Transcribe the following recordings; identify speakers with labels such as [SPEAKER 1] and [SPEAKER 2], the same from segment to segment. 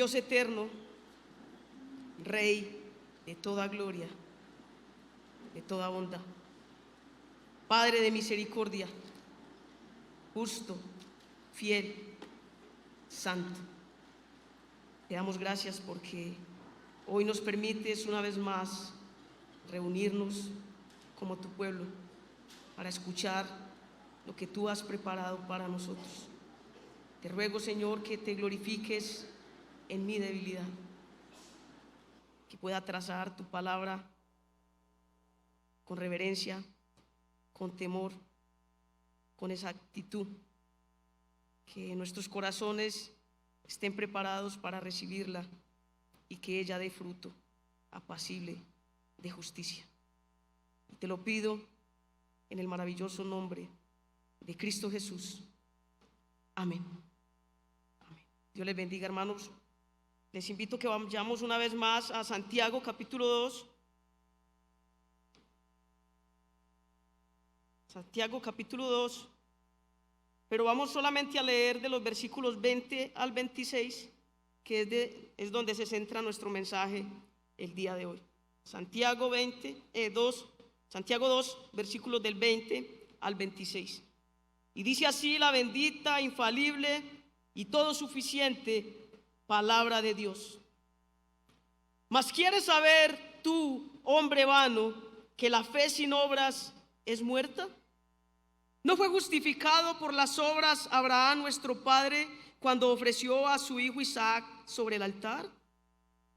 [SPEAKER 1] Dios eterno, Rey de toda gloria, de toda bondad, Padre de misericordia, justo, fiel, santo. Te damos gracias porque hoy nos permites una vez más reunirnos como tu pueblo para escuchar lo que tú has preparado para nosotros. Te ruego, Señor, que te glorifiques en mi debilidad, que pueda trazar tu palabra con reverencia, con temor, con exactitud, que nuestros corazones estén preparados para recibirla y que ella dé fruto apacible de justicia. Y te lo pido en el maravilloso nombre de Cristo Jesús. Amén. Amén. Dios les bendiga, hermanos. Les invito a que vayamos una vez más a Santiago capítulo 2. Santiago capítulo 2. Pero vamos solamente a leer de los versículos 20 al 26, que es donde se centra nuestro mensaje el día de hoy. Santiago 2, versículos del 20 al 26. Y dice así la bendita, infalible y todo suficiente palabra de Dios. Mas ¿quieres saber tú, hombre vano, que la fe sin obras es muerta? ¿No fue justificado por las obras Abraham nuestro padre cuando ofreció a su hijo Isaac sobre el altar?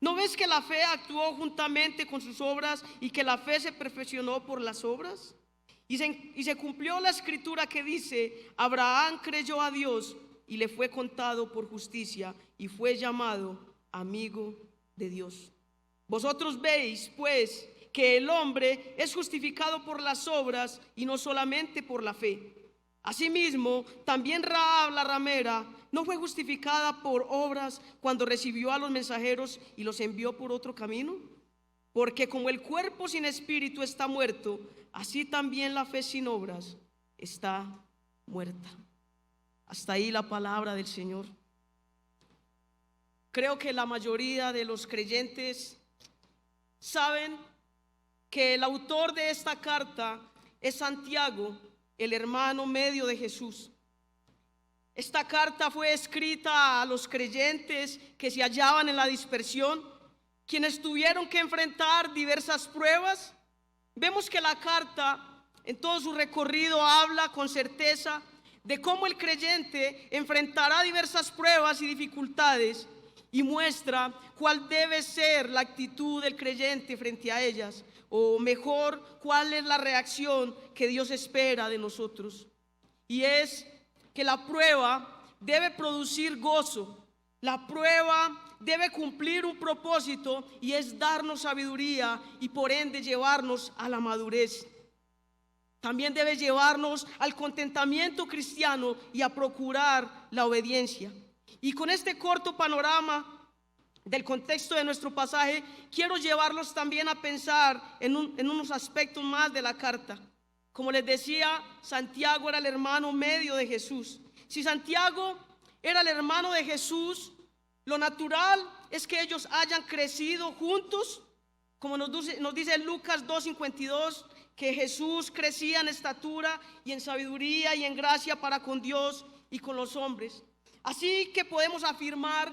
[SPEAKER 1] ¿No ves que la fe actuó juntamente con sus obras y que la fe se perfeccionó por las obras? Y se cumplió la escritura que dice: Abraham creyó a Dios y le fue contado por justicia y fue llamado amigo de Dios. Vosotros veis, pues, que el hombre es justificado por las obras y no solamente por la fe. Asimismo, también Rahab la ramera no fue justificada por obras cuando recibió a los mensajeros y los envió por otro camino. Porque como el cuerpo sin espíritu está muerto, así también la fe sin obras está muerta. Hasta ahí la palabra del Señor. Creo que la mayoría de los creyentes saben que el autor de esta carta es Santiago, el hermano medio de Jesús. Esta carta fue escrita a los creyentes que se hallaban en la dispersión, quienes tuvieron que enfrentar diversas pruebas. Vemos que la carta en todo su recorrido habla con certeza de cómo el creyente enfrentará diversas pruebas y dificultades y muestra cuál debe ser la actitud del creyente frente a ellas, o mejor, cuál es la reacción que Dios espera de nosotros. Y es que la prueba debe producir gozo, la prueba debe cumplir un propósito y es darnos sabiduría y por ende llevarnos a la madurez. También debe llevarnos al contentamiento cristiano y a procurar la obediencia. Y con este corto panorama del contexto de nuestro pasaje, quiero llevarlos también a pensar en unos aspectos más de la carta. Como les decía, Santiago era el hermano medio de Jesús. Si Santiago era el hermano de Jesús, lo natural es que ellos hayan crecido juntos, como nos dice Lucas 2:52, que Jesús crecía en estatura y en sabiduría y en gracia para con Dios y con los hombres. Así que podemos afirmar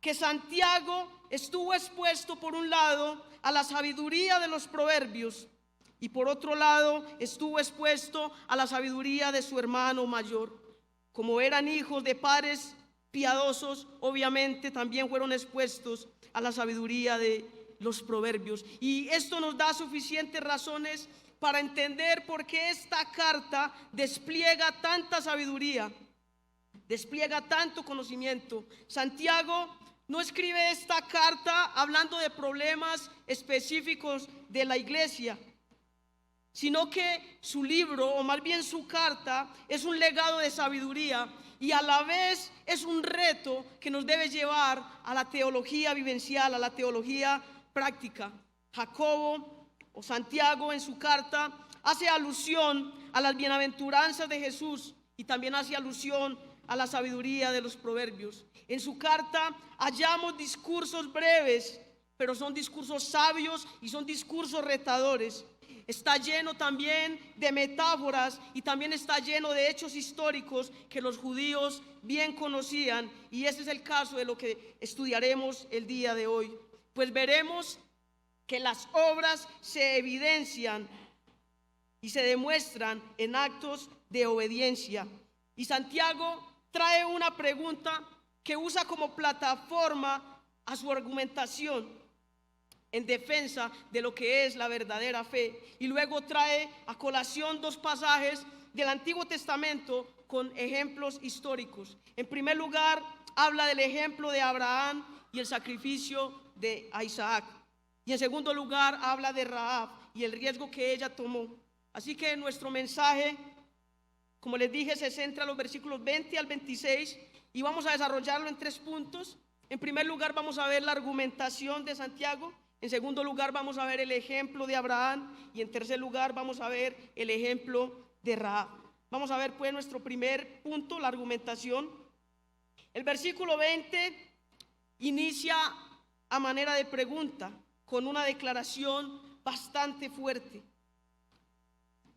[SPEAKER 1] que Santiago estuvo expuesto por un lado a la sabiduría de los proverbios y por otro lado estuvo expuesto a la sabiduría de su hermano mayor. Como eran hijos de padres piadosos, obviamente también fueron expuestos a la sabiduría de los proverbios. Y esto nos da suficientes razones para entender por qué esta carta despliega tanta sabiduría, despliega tanto conocimiento. Santiago no escribe esta carta hablando de problemas específicos de la iglesia, sino que su libro, o más bien su carta, es un legado de sabiduría y a la vez es un reto que nos debe llevar a la teología vivencial, a la teología práctica. Jacobo o Santiago en su carta hace alusión a las bienaventuranzas de Jesús y también hace alusión a la sabiduría de los proverbios. En su carta hallamos discursos breves, pero son discursos sabios y son discursos retadores. Está lleno también de metáforas y también está lleno de hechos históricos que los judíos bien conocían, y ese es el caso de lo que estudiaremos el día de hoy. Pues veremos que las obras se evidencian y se demuestran en actos de obediencia. Y Santiago trae una pregunta que usa como plataforma a su argumentación en defensa de lo que es la verdadera fe. Y luego trae a colación dos pasajes del Antiguo Testamento con ejemplos históricos. En primer lugar, habla del ejemplo de Abraham y el sacrificio de Isaac. Y en segundo lugar, habla de Rahab y el riesgo que ella tomó. Así que nuestro mensaje, como les dije, se centra en los versículos 20 al 26 y vamos a desarrollarlo en 3 puntos. En primer lugar, vamos a ver la argumentación de Santiago. En segundo lugar, vamos a ver el ejemplo de Abraham. Y en tercer lugar, vamos a ver el ejemplo de Rahab. Vamos a ver pues nuestro primer punto, la argumentación. El versículo 20 inicia a manera de pregunta con una declaración bastante fuerte.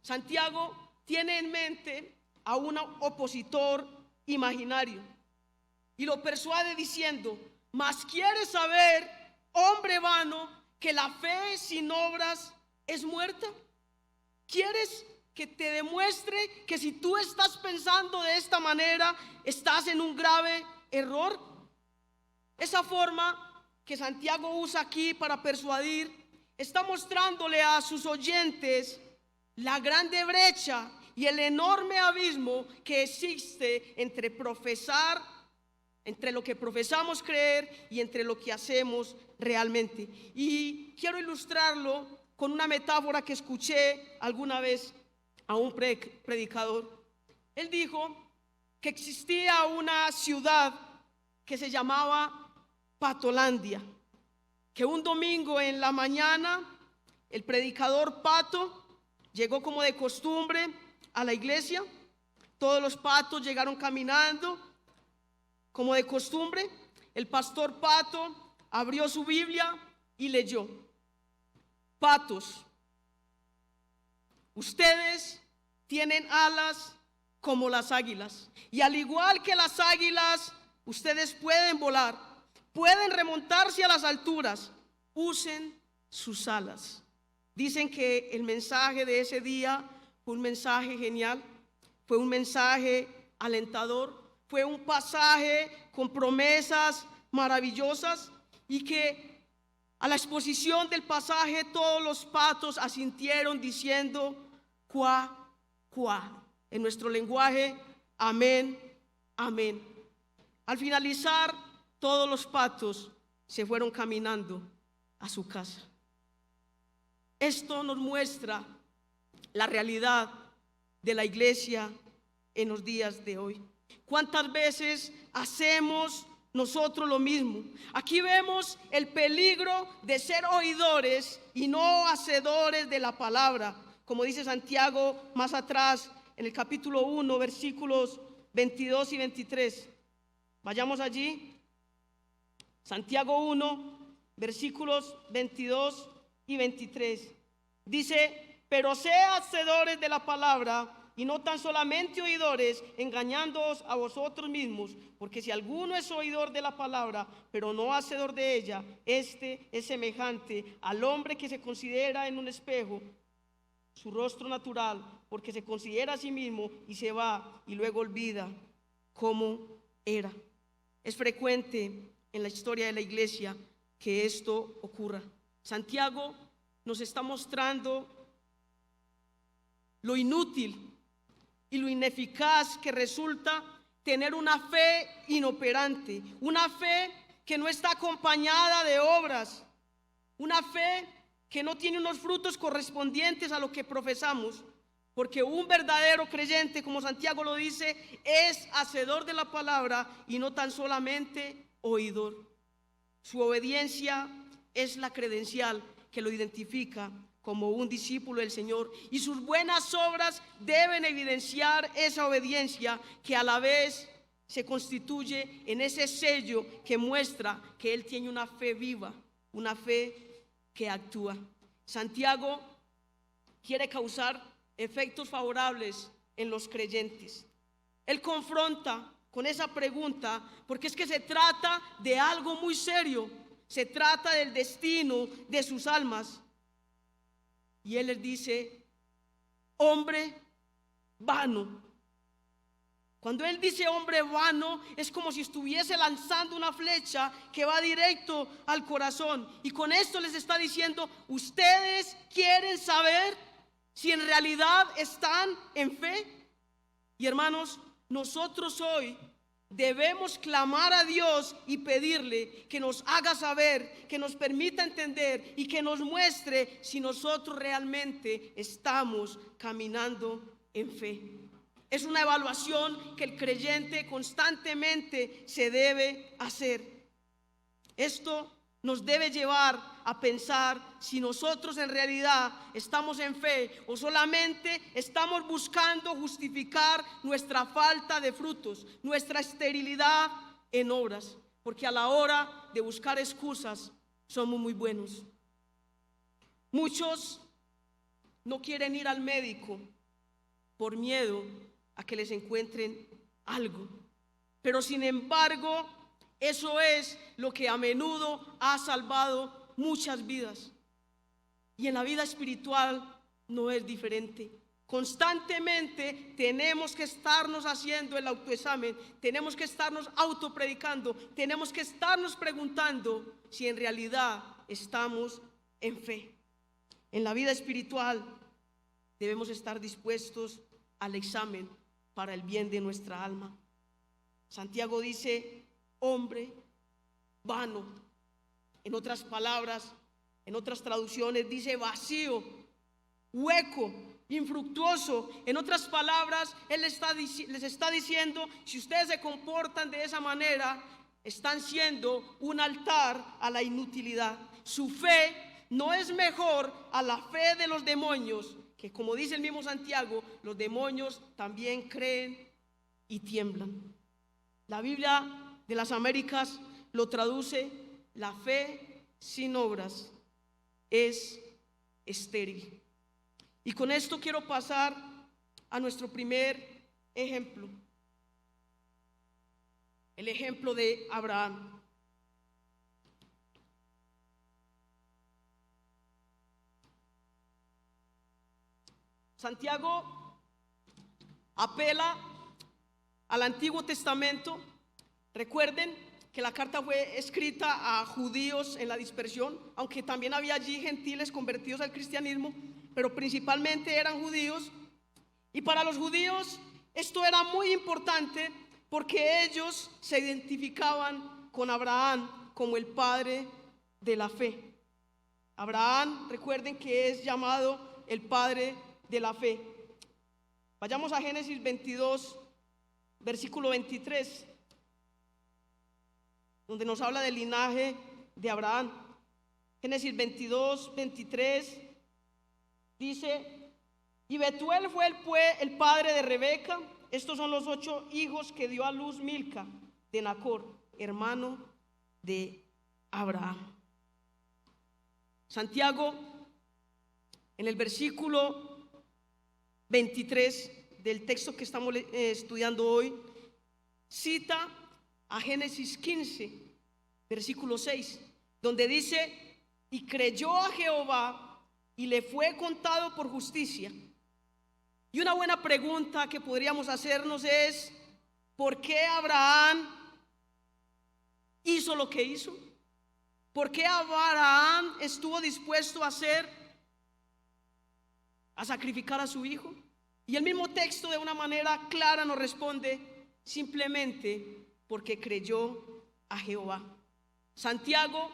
[SPEAKER 1] Santiago tiene en mente a un opositor imaginario y lo persuade diciendo: mas quieres saber, hombre vano, que la fe sin obras es muerta. ¿Quieres que te demuestre que si tú estás pensando de esta manera estás en un grave error? Esa forma que Santiago usa aquí para persuadir está mostrándole a sus oyentes la grande brecha y el enorme abismo que existe entre lo que profesamos creer y entre lo que hacemos realmente. Y quiero ilustrarlo con una metáfora que escuché alguna vez a un predicador. Él dijo que existía una ciudad que se llamaba Patolandia, que un domingo en la mañana el predicador Pato llegó como de costumbre a la iglesia. Todos los patos llegaron caminando como de costumbre. El pastor Pato abrió su Biblia y leyó: patos, ustedes tienen alas como las águilas, y al igual que las águilas, ustedes pueden volar, pueden remontarse a las alturas, usen sus alas. Dicen que el mensaje de ese día fue un mensaje genial, fue un mensaje alentador, fue un pasaje con promesas maravillosas, y que a la exposición del pasaje todos los patos asintieron diciendo cuá, cuá. En nuestro lenguaje, amén, amén. Al finalizar, todos los patos se fueron caminando a su casa. Esto nos muestra la realidad de la iglesia en los días de hoy. ¿Cuántas veces hacemos nosotros lo mismo? Aquí vemos el peligro de ser oidores y no hacedores de la palabra, como dice Santiago más atrás en el capítulo 1, versículos 22 y 23. Vayamos allí. Santiago 1, versículos 22 y 23. Dice: pero sea hacedores de la palabra y no tan solamente oidores, engañándoos a vosotros mismos, porque si alguno es oidor de la palabra, pero no hacedor de ella, este es semejante al hombre que se considera en un espejo su rostro natural, porque se considera a sí mismo y se va y luego olvida cómo era. Es frecuente en la historia de la iglesia que esto ocurra. Santiago nos está mostrando lo inútil y lo ineficaz que resulta tener una fe inoperante, una fe que no está acompañada de obras, una fe que no tiene unos frutos correspondientes a lo que profesamos, porque un verdadero creyente, como Santiago lo dice, es hacedor de la palabra y no tan solamente oidor. Su obediencia es la credencial que lo identifica como un discípulo del Señor, y sus buenas obras deben evidenciar esa obediencia que a la vez se constituye en ese sello que muestra que él tiene una fe viva, una fe que actúa. Santiago quiere causar efectos favorables en los creyentes. Él confronta con esa pregunta porque es que se trata de algo muy serio. Se trata del destino de sus almas. Y él les dice: hombre vano. Cuando él dice hombre vano, es como si estuviese lanzando una flecha que va directo al corazón. Y con esto les está diciendo: ustedes quieren saber si en realidad están en fe. Y hermanos, nosotros hoy debemos clamar a Dios y pedirle que nos haga saber, que nos permita entender y que nos muestre si nosotros realmente estamos caminando en fe. Es una evaluación que el creyente constantemente se debe hacer. Esto nos debe llevar a pensar si nosotros en realidad estamos en fe o solamente estamos buscando justificar nuestra falta de frutos, nuestra esterilidad en obras, porque a la hora de buscar excusas somos muy buenos. Muchos no quieren ir al médico por miedo a que les encuentren algo, pero sin embargo eso es lo que a menudo ha salvado muchas vidas. Y en la vida espiritual no es diferente. Constantemente tenemos que estarnos haciendo el autoexamen, tenemos que estarnos autopredicando, tenemos que estarnos preguntando si en realidad estamos en fe. En la vida espiritual debemos estar dispuestos al examen para el bien de nuestra alma. Santiago dice: hombre vano. En otras palabras, en otras traducciones dice vacío, hueco, infructuoso. En otras palabras, él les está diciendo: si ustedes se comportan de esa manera, están siendo un altar a la inutilidad. Su fe no es mejor a la fe de los demonios, que como dice el mismo Santiago, los demonios también creen y tiemblan. La Biblia de las Américas lo traduce: la fe sin obras es estéril. Y con esto quiero pasar a nuestro primer ejemplo, el ejemplo de Abraham. Santiago apela al Antiguo Testamento. Recuerden que la carta fue escrita a judíos en la dispersión, aunque también había allí gentiles convertidos al cristianismo, pero principalmente eran judíos. Y para los judíos esto era muy importante porque ellos se identificaban con Abraham como el padre de la fe. Abraham, recuerden que es llamado el padre de la fe. Vayamos a Génesis 22, versículo 23, donde nos habla del linaje de Abraham. Génesis 22, 23 dice: y Betuel fue el padre de Rebeca. Estos son los 8 hijos que dio a luz Milca de Nacor, hermano de Abraham. Santiago, en el versículo 23 del texto que estamos estudiando hoy, cita a Génesis 15, versículo 6, donde dice: y creyó a Jehová y le fue contado por justicia. Y una buena pregunta que podríamos hacernos es: ¿por qué Abraham hizo lo que hizo? ¿Por qué Abraham estuvo dispuesto a sacrificar a su hijo? Y el mismo texto de una manera clara nos responde: simplemente porque creyó a Jehová. Santiago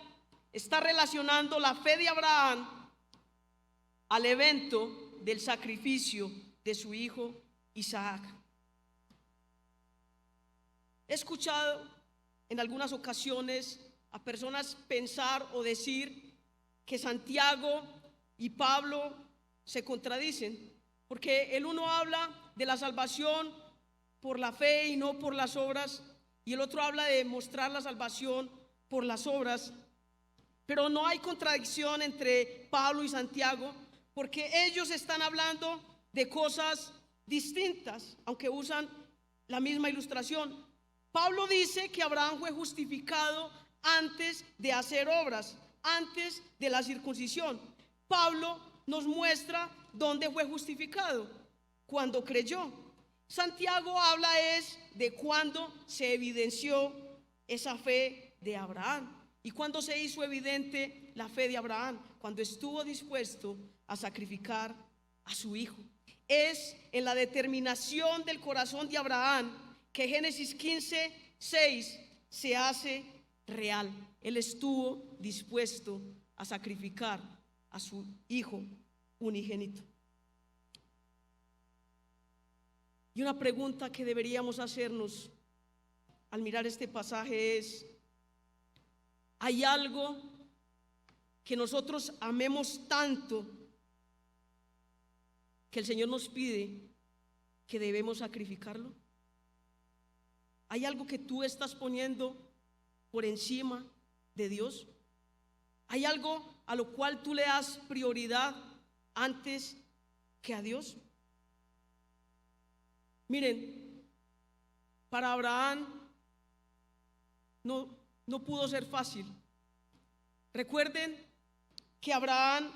[SPEAKER 1] está relacionando la fe de Abraham al evento del sacrificio de su hijo Isaac. He escuchado en algunas ocasiones a personas pensar o decir que Santiago y Pablo se contradicen, porque el uno habla de la salvación por la fe y no por las obras, y el otro habla de mostrar la salvación por las obras. Pero no hay contradicción entre Pablo y Santiago, porque ellos están hablando de cosas distintas, aunque usan la misma ilustración. Pablo dice que Abraham fue justificado antes de hacer obras, antes de la circuncisión. Pablo nos muestra dónde fue justificado: cuando creyó. Santiago habla de cuando se evidenció esa fe de Abraham. ¿Y cuando se hizo evidente la fe de Abraham? Cuando estuvo dispuesto a sacrificar a su hijo. Es en la determinación del corazón de Abraham que Génesis 15:6 se hace real. Él estuvo dispuesto a sacrificar a su hijo unigénito. Y una pregunta que deberíamos hacernos al mirar este pasaje es: ¿hay algo que nosotros amemos tanto que el Señor nos pide que debemos sacrificarlo? ¿Hay algo que tú estás poniendo por encima de Dios? ¿Hay algo a lo cual tú le das prioridad antes que a Dios? Miren, para Abraham no pudo ser fácil. Recuerden que Abraham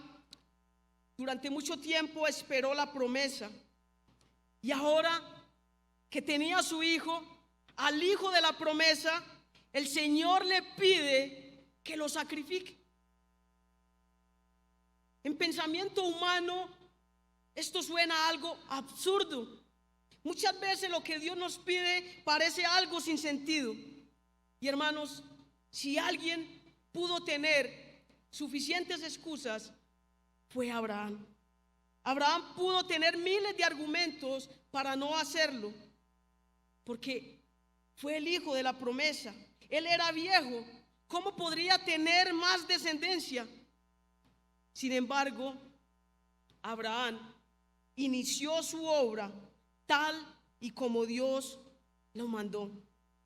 [SPEAKER 1] durante mucho tiempo esperó la promesa, y ahora que tenía a su hijo, al hijo de la promesa, el Señor le pide que lo sacrifique. En pensamiento humano, esto suena a algo absurdo. Muchas veces lo que Dios nos pide parece algo sin sentido. Y hermanos, si alguien pudo tener suficientes excusas, fue Abraham. Abraham pudo tener miles de argumentos para no hacerlo, porque fue el hijo de la promesa. Él era viejo. ¿Cómo podría tener más descendencia? Sin embargo, Abraham inició su obra tal y como Dios lo mandó.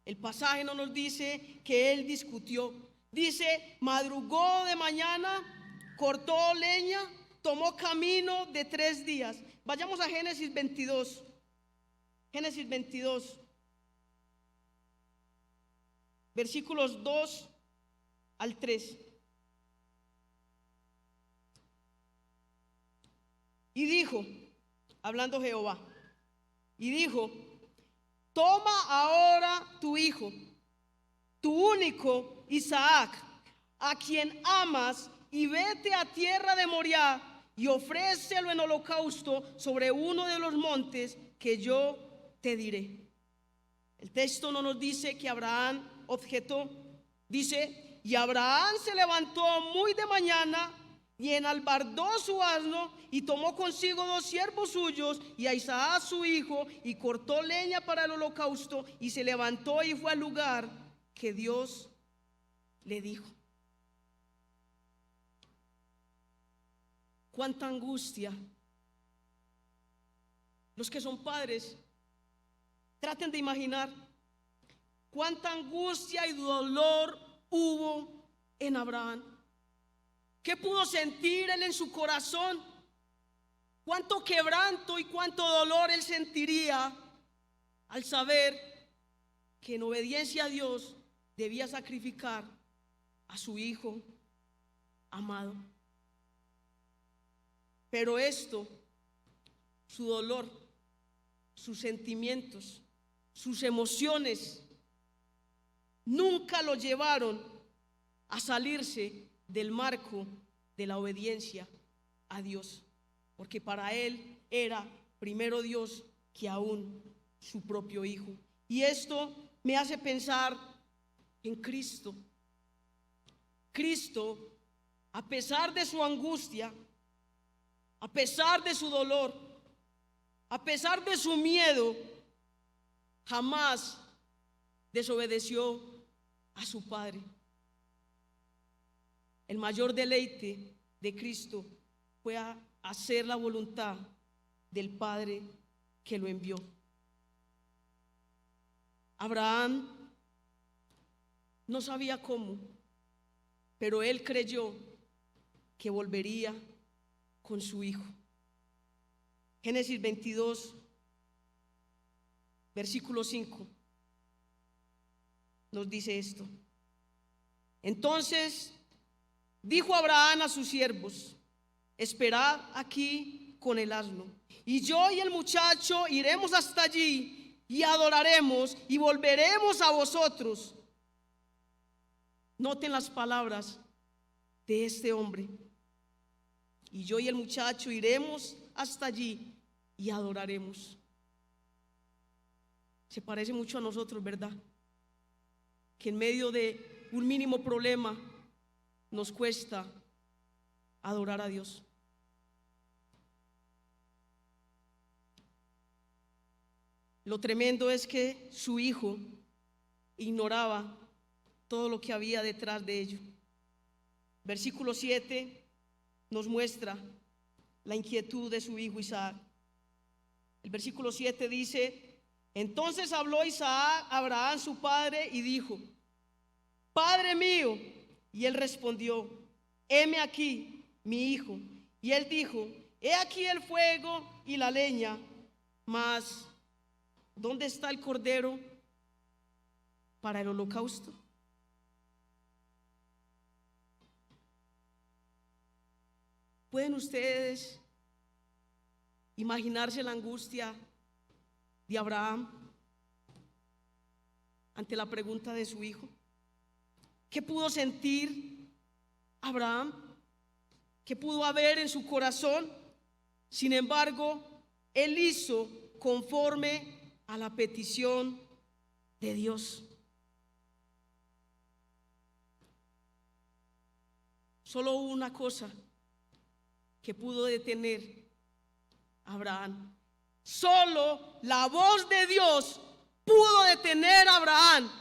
[SPEAKER 1] El pasaje no nos dice que él discutió. Dice: madrugó de mañana, cortó leña, tomó camino de 3 días. Vayamos a Génesis 22. Génesis 22, versículos 2 al 3. Y dijo, hablando Jehová, y dijo: toma ahora tu hijo, tu único Isaac, a quien amas, y vete a tierra de Moriah y ofrécelo en holocausto sobre uno de los montes que yo te diré. El texto no nos dice que Abraham objetó. Dice: y Abraham se levantó muy de mañana y enalbardó su asno, y tomó consigo 2 siervos suyos y a Isaac su hijo, y cortó leña para el holocausto, y se levantó y fue al lugar que Dios le dijo. Cuánta angustia. Los que son padres, traten de imaginar cuánta angustia y dolor hubo en Abraham. ¿Qué pudo sentir él en su corazón? Cuánto quebranto y cuánto dolor él sentiría al saber que en obediencia a Dios debía sacrificar a su hijo amado. Pero esto, su dolor, sus sentimientos, sus emociones, nunca lo llevaron a salirse del marco de la obediencia a Dios, porque para él era primero Dios que aún su propio hijo. Y esto me hace pensar en Cristo. Cristo, a pesar de su angustia, a pesar de su dolor, a pesar de su miedo, jamás desobedeció a su Padre. El mayor deleite de Cristo fue a hacer la voluntad del Padre que lo envió. Abraham no sabía cómo, pero él creyó que volvería con su hijo. Génesis 22, versículo 5, nos dice esto. Entonces dijo Abraham a sus siervos: esperad aquí con el asno, y yo y el muchacho iremos hasta allí y adoraremos y volveremos a vosotros. Noten las palabras de este hombre: y yo y el muchacho iremos hasta allí y adoraremos. Se parece mucho a nosotros, ¿verdad? Que en medio de un mínimo problema nos cuesta adorar a Dios. Lo tremendo es que su hijo ignoraba todo lo que había detrás de ello. Versículo 7 nos muestra la inquietud de su hijo Isaac. El versículo 7 dice: entonces habló Isaac a Abraham su padre y dijo: Padre mío. Y él respondió: heme aquí, mi hijo. Y él dijo: he aquí el fuego y la leña, mas ¿dónde está el cordero para el holocausto? ¿Pueden ustedes imaginarse la angustia de Abraham ante la pregunta de su hijo? ¿Qué pudo sentir Abraham? ¿Qué pudo haber en su corazón? Sin embargo, él hizo conforme a la petición de Dios. Solo hubo una cosa que pudo detener a Abraham. Solo la voz de Dios pudo detener a Abraham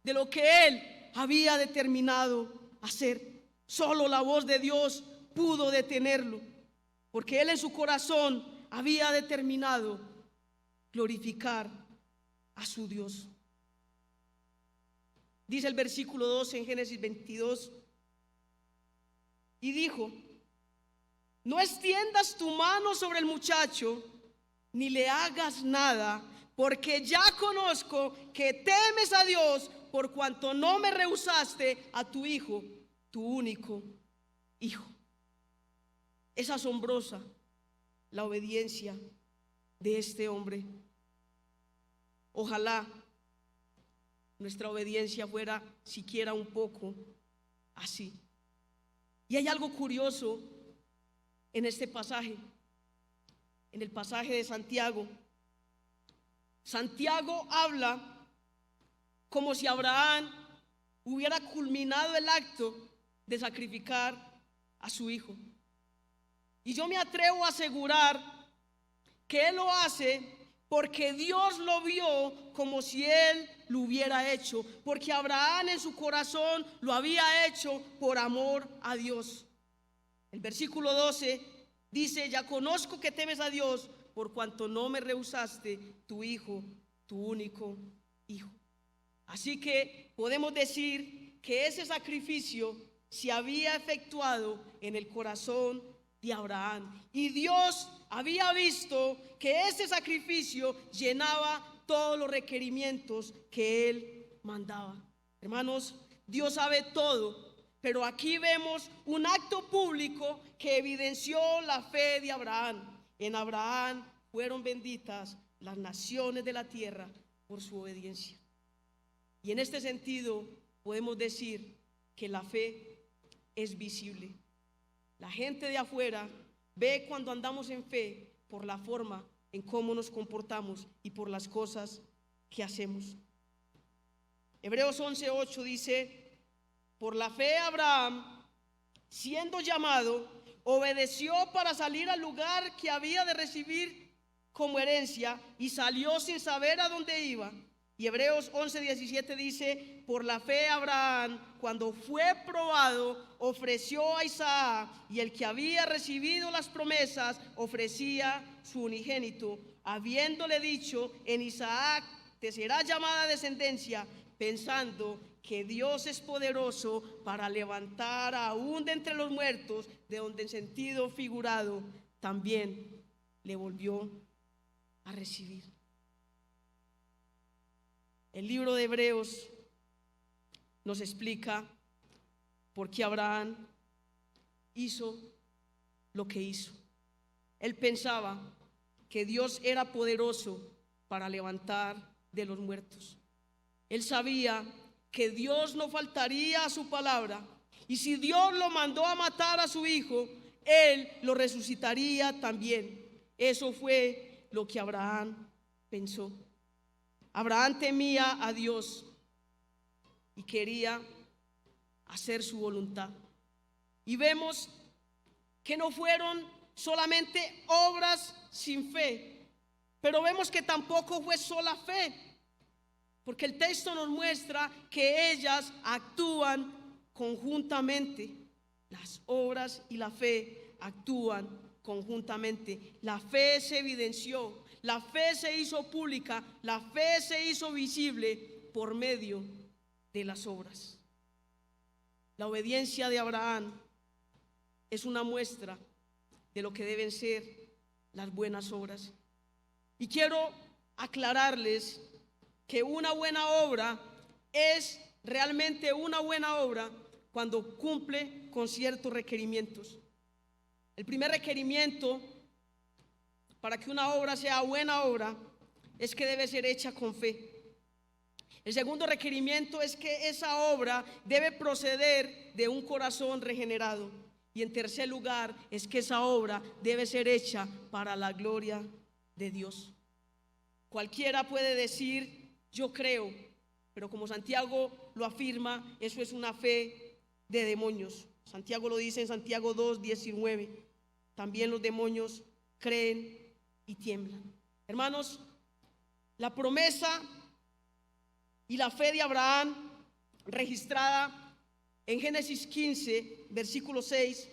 [SPEAKER 1] de lo que él había determinado hacer. Solo la voz de Dios pudo detenerlo, porque él en su corazón había determinado glorificar a su Dios. Dice el versículo 12 en Génesis 22: y dijo: no extiendas tu mano sobre el muchacho, ni le hagas nada, porque ya conozco que temes a Dios, por cuanto no me rehusaste a tu hijo, tu único hijo. Es asombrosa la obediencia de este hombre. Ojalá nuestra obediencia fuera siquiera un poco así. Y hay algo curioso en este pasaje, en el pasaje de Santiago. Santiago habla como si Abraham hubiera culminado el acto de sacrificar a su hijo. Y yo me atrevo a asegurar que él lo hace porque Dios lo vio como si él lo hubiera hecho, porque Abraham en su corazón lo había hecho por amor a Dios. El versículo 12 dice: ya conozco que temes a Dios, por cuanto no me rehusaste tu hijo, tu único hijo. Así que podemos decir que ese sacrificio se había efectuado en el corazón de Abraham, y Dios había visto que ese sacrificio llenaba todos los requerimientos que él mandaba. Hermanos, Dios sabe todo, pero aquí vemos un acto público que evidenció la fe de Abraham. En Abraham fueron benditas las naciones de la tierra por su obediencia. Y en este sentido podemos decir que la fe es visible. La gente de afuera ve cuando andamos en fe por la forma en cómo nos comportamos y por las cosas que hacemos. Hebreos 11:8 dice: por la fe Abraham, siendo llamado, obedeció para salir al lugar que había de recibir como herencia, y salió sin saber a dónde iba. Y Hebreos 11:17 dice: por la fe Abraham, cuando fue probado, ofreció a Isaac, y el que había recibido las promesas ofrecía su unigénito, habiéndole dicho: en Isaac te será llamada descendencia, pensando que Dios es poderoso para levantar aún de entre los muertos, de donde en sentido figurado también le volvió a recibir. El libro de Hebreos nos explica por qué Abraham hizo lo que hizo. Él pensaba que Dios era poderoso para levantar de los muertos. Él sabía que Dios no faltaría a su palabra, y si Dios lo mandó a matar a su hijo, Él lo resucitaría también. Eso fue lo que Abraham pensó. Abraham temía a Dios y quería hacer su voluntad. Y vemos que no fueron solamente obras sin fe, pero vemos que tampoco fue sola fe, porque el texto nos muestra que ellas actúan conjuntamente. Las obras y la fe actúan conjuntamente. La fe se evidenció, la fe se hizo pública, la fe se hizo visible por medio de las obras. La obediencia de Abraham es una muestra de lo que deben ser las buenas obras. Y quiero aclararles que una buena obra es realmente una buena obra cuando cumple con ciertos requerimientos. El primer requerimiento para que una obra sea buena obra es que debe ser hecha con fe. El segundo requerimiento es que esa obra debe proceder de un corazón regenerado. Y en tercer lugar es que esa obra debe ser hecha para la gloria de Dios. Cualquiera puede decir: yo creo, pero como Santiago lo afirma, eso es una fe de demonios. Santiago lo dice en Santiago 2:19. También los demonios creen y tiemblan. Hermanos, la promesa y la fe de Abraham, registrada en Génesis 15, versículo 6,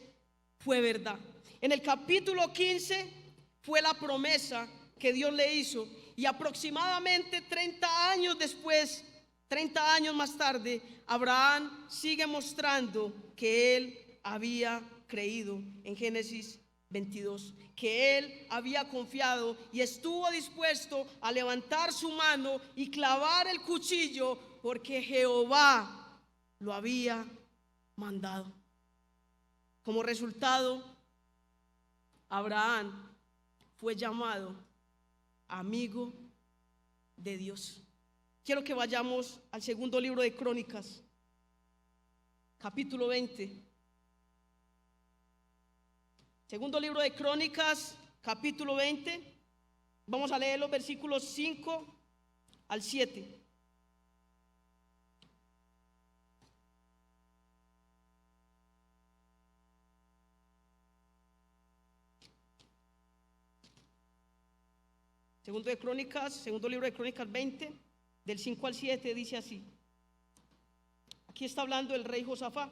[SPEAKER 1] fue verdad. En el capítulo 15 fue la promesa que Dios le hizo, y aproximadamente 30 años después, 30 años más tarde, Abraham sigue mostrando que él había creído en Génesis 22, que él había confiado y estuvo dispuesto a levantar su mano y clavar el cuchillo porque Jehová lo había mandado. Como resultado, Abraham fue llamado amigo de Dios. Quiero que vayamos al segundo libro de Crónicas, capítulo 20. Segundo libro de Crónicas, capítulo 20. Vamos a leer los versículos 5 al 7. Segundo libro de Crónicas 20, del 5 al 7, dice así. Aquí está hablando el rey Josafat.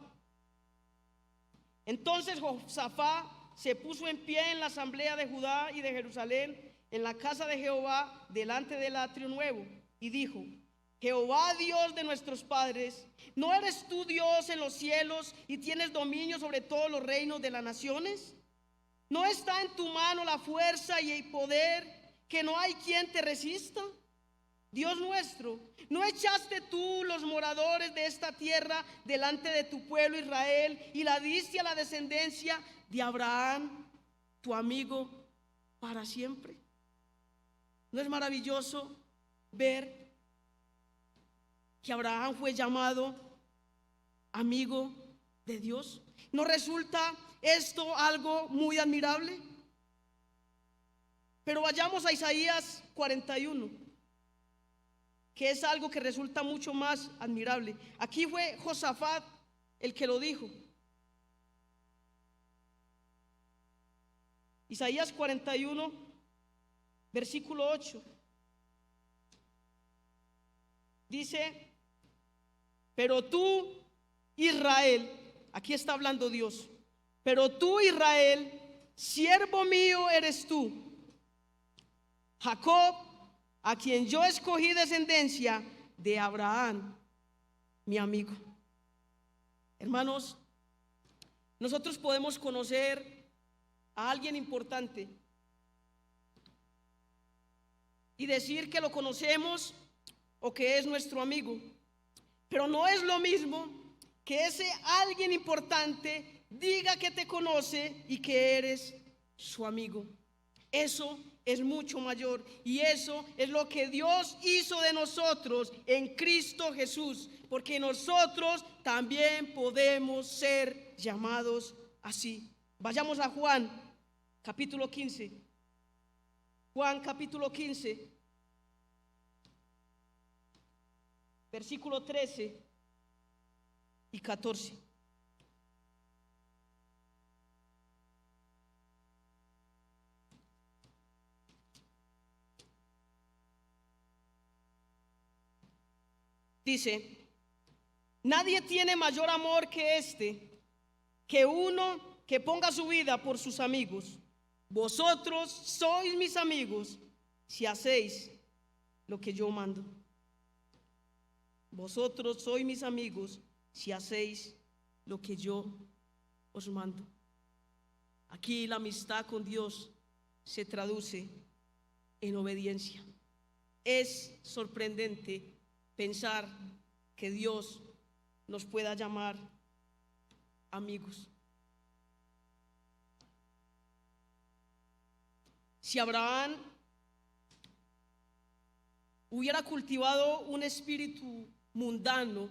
[SPEAKER 1] Entonces Josafat se puso en pie en la asamblea de Judá y de Jerusalén, en la casa de Jehová, delante del atrio nuevo, y dijo: Jehová, Dios de nuestros padres, ¿no eres tú Dios en los cielos y tienes dominio sobre todos los reinos de las naciones? ¿No está en tu mano la fuerza y el poder, que no hay quien te resista? Dios nuestro, ¿no echaste tú los moradores de esta tierra delante de tu pueblo Israel y la diste a la descendencia de Abraham, tu amigo, para siempre? ¿No es maravilloso ver que Abraham fue llamado amigo de Dios? ¿No resulta esto algo muy admirable? Pero vayamos a Isaías 41, que es algo que resulta mucho más admirable. Aquí fue Josafat el que lo dijo. Isaías 41, versículo 8. Dice: pero tú, Israel, aquí está hablando Dios, pero tú, Israel, siervo mío eres tú. Jacob, a quien yo escogí descendencia de Abraham, mi amigo. Hermanos, nosotros podemos conocer a alguien importante y decir que lo conocemos o que es nuestro amigo, pero no es lo mismo que ese alguien importante diga que te conoce y que eres su amigo. Eso es mucho mayor, y eso es lo que Dios hizo de nosotros en Cristo Jesús, porque nosotros también podemos ser llamados así. Vayamos a Juan capítulo 15. Juan capítulo 15, versículo 13 y 14. Dice: nadie tiene mayor amor que este, que uno que ponga su vida por sus amigos. Vosotros sois mis amigos si hacéis lo que yo mando. Vosotros sois mis amigos si hacéis lo que yo os mando. Aquí la amistad con Dios se traduce en obediencia. Es sorprendente pensar que Dios nos pueda llamar amigos. Si Abraham hubiera cultivado un espíritu mundano,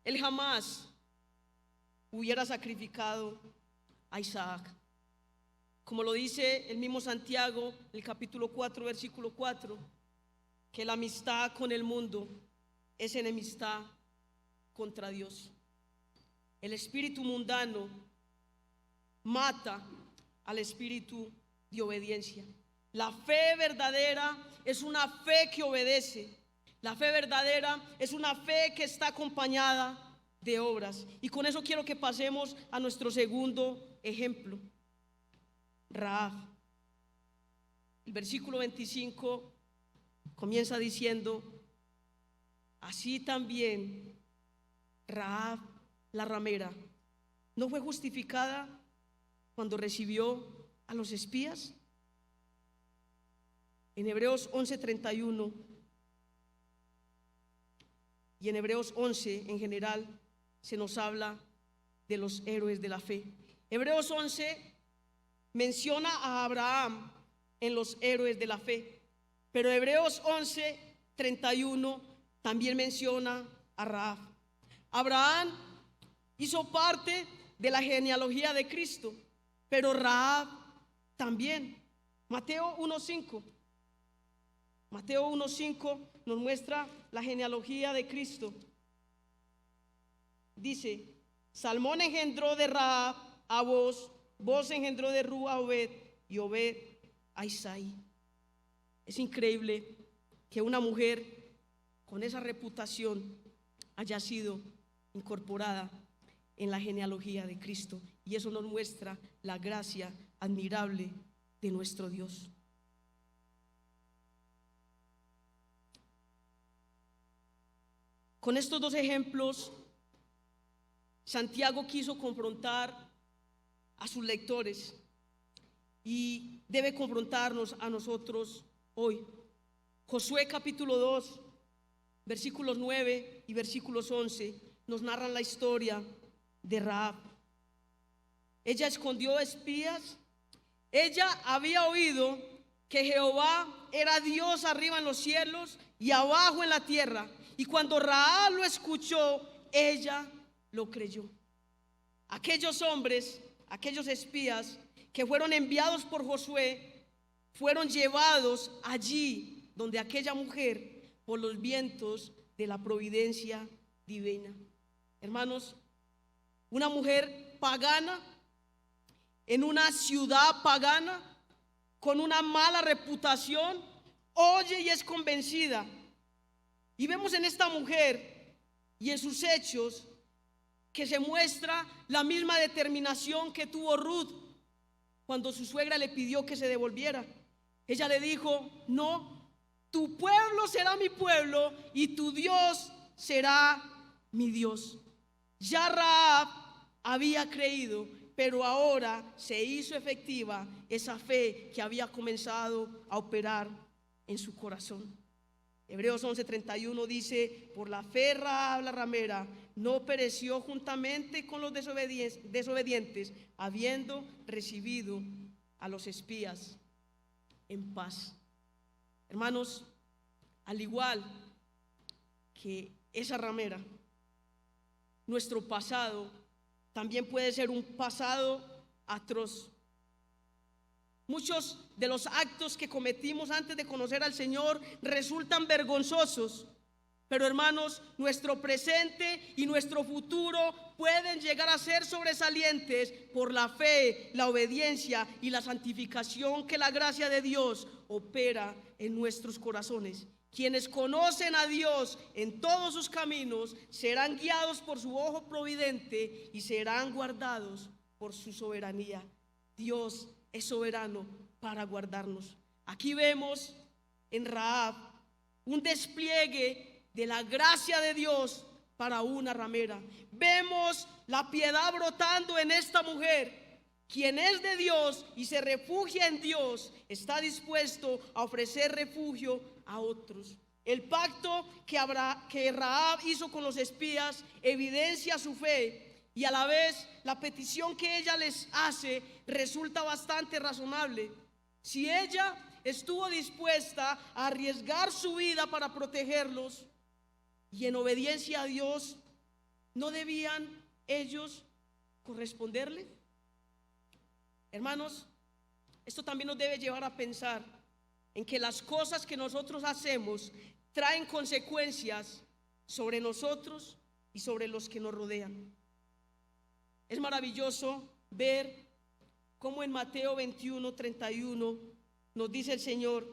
[SPEAKER 1] él jamás hubiera sacrificado a Isaac. Como lo dice el mismo Santiago, el capítulo 4, versículo 4, que la amistad con el mundo es enemistad contra Dios. El espíritu mundano mata al espíritu de obediencia. La fe verdadera es una fe que obedece. La fe verdadera es una fe que está acompañada de obras. Y con eso quiero que pasemos a nuestro segundo ejemplo, Rahab. El versículo 25 comienza diciendo: así también Rahab la ramera no fue justificada cuando recibió a los espías. En Hebreos 11:31 y en Hebreos 11 en general se nos habla de los héroes de la fe. Hebreos 11 menciona a Abraham en los héroes de la fe, pero Hebreos 11:31 también menciona a Rahab. Abraham hizo parte de la genealogía de Cristo, pero Rahab también. Mateo 1:5 nos muestra la genealogía de Cristo. Dice: Salmón engendró de Rahab a Boz, Boz engendró de Ru a Obed, y Obed a Isaí. Es increíble que una mujer con esa reputación haya sido incorporada en la genealogía de Cristo, y eso nos muestra la gracia admirable de nuestro Dios. Con estos dos ejemplos, Santiago quiso confrontar a sus lectores y debe confrontarnos a nosotros hoy. Josué capítulo 2, versículos 9 y versículos 11 nos narran la historia de Rahab. Ella escondió espías. Ella había oído que Jehová era Dios arriba en los cielos y abajo en la tierra. Y cuando Rahab lo escuchó, ella lo creyó. Aquellos hombres, aquellos espías que fueron enviados por Josué, fueron llevados allí donde aquella mujer por los vientos de la providencia divina. Hermanos, una mujer pagana en una ciudad pagana con una mala reputación oye y es convencida. Y vemos en esta mujer y en sus hechos que se muestra la misma determinación que tuvo Ruth cuando su suegra le pidió que se devolviera. Ella le dijo: no, tu pueblo será mi pueblo y tu Dios será mi Dios. Ya Rahab había creído, pero ahora se hizo efectiva esa fe que había comenzado a operar en su corazón. Hebreos 11:31 dice: por la fe Rahab la ramera no pereció juntamente con los desobedientes, habiendo recibido a los espías en paz. Hermanos, al igual que esa ramera, nuestro pasado también puede ser un pasado atroz. Muchos de los actos que cometimos antes de conocer al Señor resultan vergonzosos, pero hermanos, nuestro presente y nuestro futuro pueden llegar a ser sobresalientes por la fe, la obediencia y la santificación que la gracia de Dios opera en nuestros corazones. Quienes conocen a Dios en todos sus caminos serán guiados por su ojo providente y serán guardados por su soberanía. Dios es soberano para guardarnos. Aquí vemos en Rahab un despliegue de la gracia de Dios para una ramera. Vemos la piedad brotando en esta mujer. Quien es de Dios y se refugia en Dios está dispuesto a ofrecer refugio a otros. El pacto que Rahab hizo con los espías evidencia su fe, y a la vez la petición que ella les hace resulta bastante razonable. Si ella estuvo dispuesta a arriesgar su vida para protegerlos y en obediencia a Dios, ¿no debían ellos corresponderle? Hermanos, esto también nos debe llevar a pensar en que las cosas que nosotros hacemos traen consecuencias sobre nosotros y sobre los que nos rodean. Es maravilloso ver cómo en Mateo 21:31 nos dice el Señor: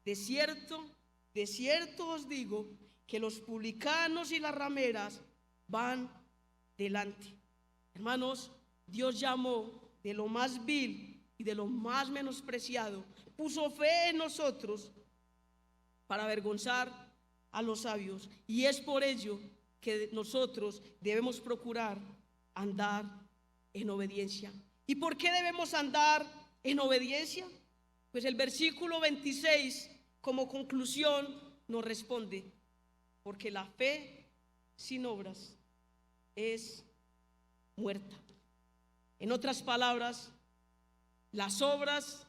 [SPEAKER 1] de cierto os digo que los publicanos y las rameras van delante. Hermanos, Dios llamó de lo más vil y de lo más menospreciado, puso fe en nosotros para avergonzar a los sabios, y es por ello que nosotros debemos procurar andar en obediencia. ¿Y por qué debemos andar en obediencia? Pues el versículo 26 como conclusión nos responde: porque la fe sin obras es muerta. En otras palabras, las obras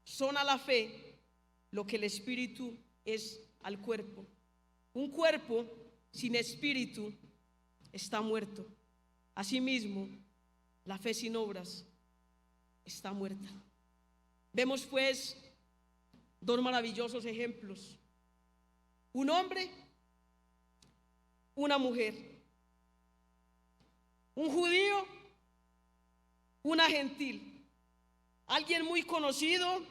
[SPEAKER 1] son a la fe lo que el espíritu es al cuerpo. Un cuerpo sin espíritu está muerto. Asimismo, la fe sin obras está muerta. Vemos pues dos maravillosos ejemplos: un hombre, una mujer, un judío, una gentil, alguien muy conocido,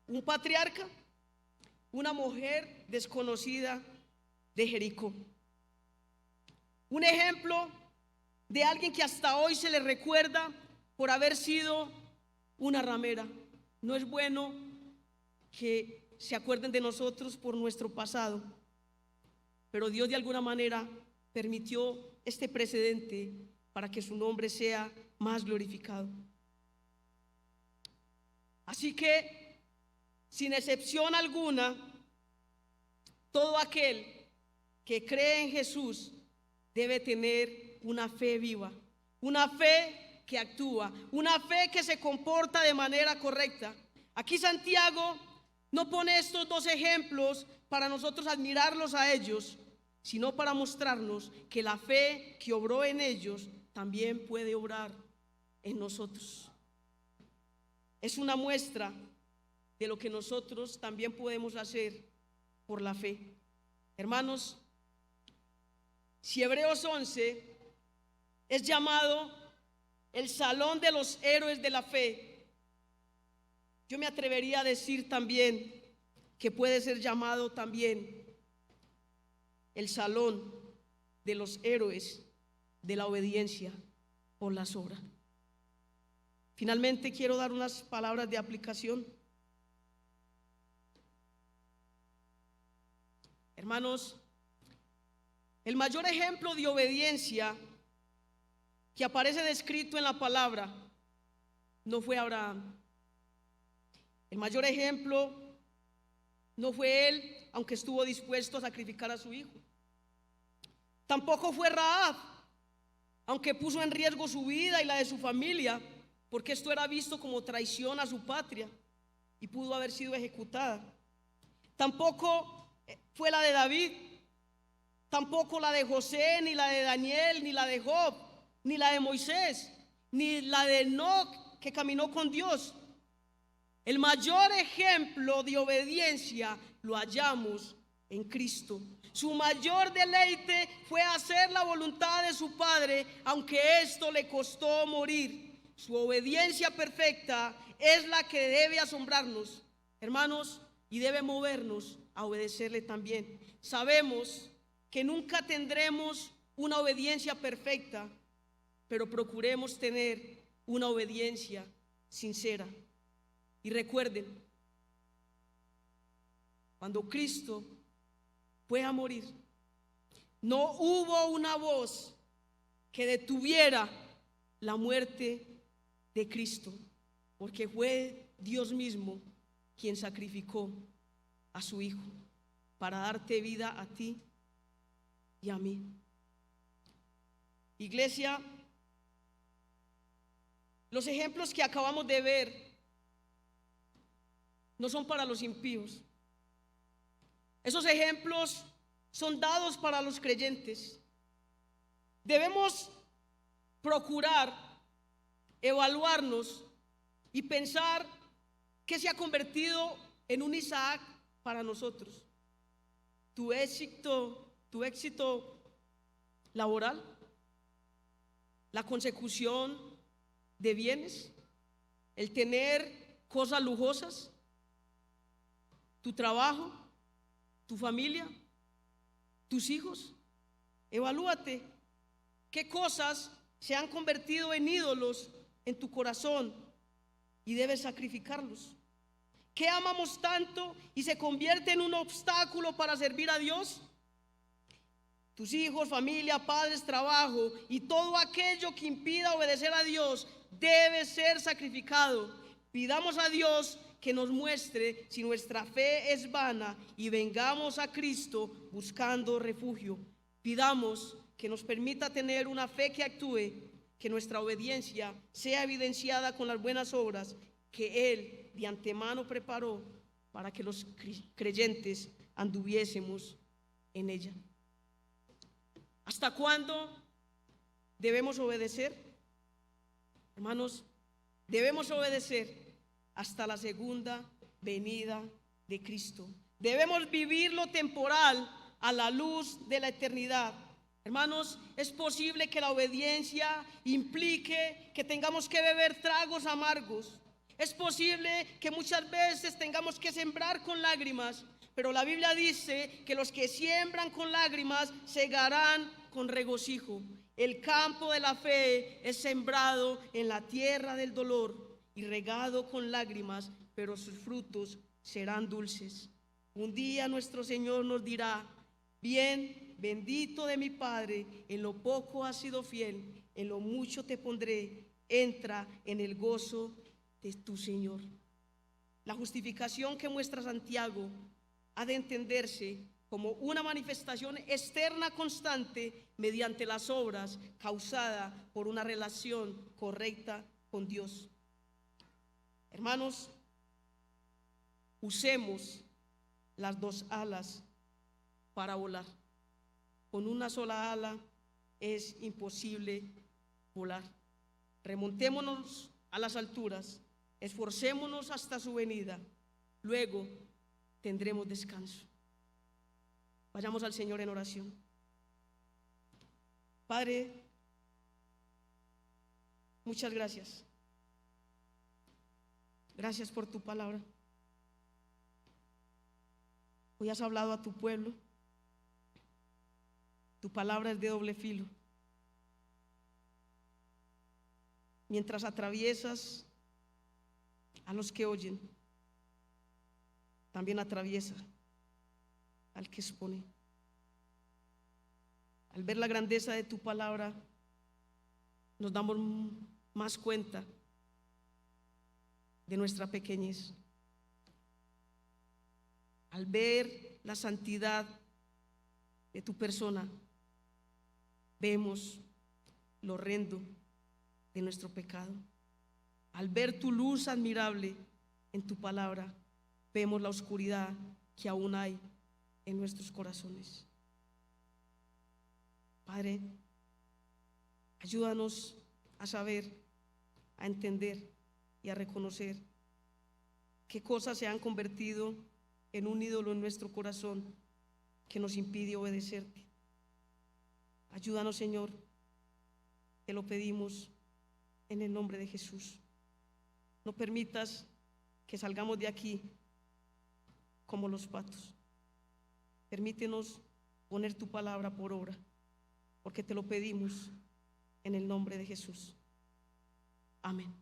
[SPEAKER 1] un patriarca, una mujer desconocida de Jericó. Un ejemplo de alguien que hasta hoy se le recuerda por haber sido una ramera. No es bueno que se acuerden de nosotros por nuestro pasado, pero Dios de alguna manera permitió este precedente para que su nombre sea más glorificado. Así que, sin excepción alguna, todo aquel que cree en Jesús debe tener una fe viva, una fe que actúa, una fe que se comporta de manera correcta. Aquí Santiago no pone estos dos ejemplos para nosotros admirarlos a ellos, sino para mostrarnos que la fe que obró en ellos también puede obrar en nosotros. Es una muestra de lo que nosotros también podemos hacer por la fe. Hermanos, si Hebreos 11 es llamado el salón de los héroes de la fe, yo me atrevería a decir también que puede ser llamado también el salón de los héroes de la obediencia por las obras. Finalmente quiero dar unas palabras de aplicación. Hermanos, el mayor ejemplo de obediencia que aparece descrito en la palabra no fue Abraham. El mayor ejemplo no fue él, aunque estuvo dispuesto a sacrificar a su hijo. Tampoco fue Rahab, aunque puso en riesgo su vida y la de su familia, porque esto era visto como traición a su patria y pudo haber sido ejecutada. Tampoco fue la de David, tampoco la de José, ni la de Daniel, ni la de Job, ni la de Moisés, ni la de Enoc, que caminó con Dios. El mayor ejemplo de obediencia lo hallamos en Cristo. Su mayor deleite fue hacer la voluntad de su Padre, aunque esto le costó morir. Su obediencia perfecta es la que debe asombrarnos, hermanos, y debe movernos a obedecerle también. Sabemos que nunca tendremos una obediencia perfecta, pero procuremos tener una obediencia sincera. Y recuerden, cuando Cristo fue a morir, no hubo una voz que detuviera la muerte de Cristo, porque fue Dios mismo quien sacrificó a su Hijo para darte vida a ti y a mí. Iglesia, los ejemplos que acabamos de ver no son para los impíos. Esos ejemplos son dados para los creyentes. Debemos procurar evaluarnos y pensar qué se ha convertido en un Isaac para nosotros. Tu éxito laboral, la consecución de bienes, el tener cosas lujosas, tu trabajo, tu familia, tus hijos. Evalúate qué cosas se han convertido en ídolos en tu corazón y debes sacrificarlos. ¿Qué amamos tanto y se convierte en un obstáculo para servir a Dios? Tus hijos, familia, padres, trabajo y todo aquello que impida obedecer a Dios debe ser sacrificado. Pidamos a Dios que nos muestre si nuestra fe es vana y vengamos a Cristo buscando refugio. Pidamos que nos permita tener una fe que actúe, que nuestra obediencia sea evidenciada con las buenas obras que Él de antemano preparó para que los creyentes anduviésemos en ella. ¿Hasta cuándo debemos obedecer? Hermanos, debemos obedecer hasta la segunda venida de Cristo. Debemos vivir lo temporal a la luz de la eternidad. Hermanos, es posible que la obediencia implique que tengamos que beber tragos amargos. Es posible que muchas veces tengamos que sembrar con lágrimas, pero la Biblia dice que los que siembran con lágrimas segarán con regocijo. El campo de la fe es sembrado en la tierra del dolor y regado con lágrimas, pero sus frutos serán dulces. Un día nuestro Señor nos dirá: bien, bendito de mi Padre, en lo poco has sido fiel, en lo mucho te pondré, entra en el gozo de tu Señor. La justificación que muestra Santiago ha de entenderse como una manifestación externa constante mediante las obras causada por una relación correcta con Dios. Hermanos, usemos las dos alas para volar. Con una sola ala es imposible volar. Remontémonos a las alturas, esforcémonos hasta su venida, luego tendremos descanso. Vayamos al Señor en oración. Padre, muchas gracias. Gracias por tu palabra. Hoy has hablado a tu pueblo. Tu palabra es de doble filo. Mientras atraviesas a los que oyen, también atraviesa al que expone. Al ver la grandeza de tu palabra, nos damos más cuenta de nuestra pequeñez. Al ver la santidad de tu persona, vemos lo horrendo de nuestro pecado. Al ver tu luz admirable en tu palabra, vemos la oscuridad que aún hay en nuestros corazones. Padre, ayúdanos a saber, a entender y a reconocer qué cosas se han convertido en un ídolo en nuestro corazón que nos impide obedecerte. Ayúdanos, Señor, te lo pedimos en el nombre de Jesús. No permitas que salgamos de aquí como los patos. Permítenos poner tu palabra por obra, porque te lo pedimos en el nombre de Jesús. Amén.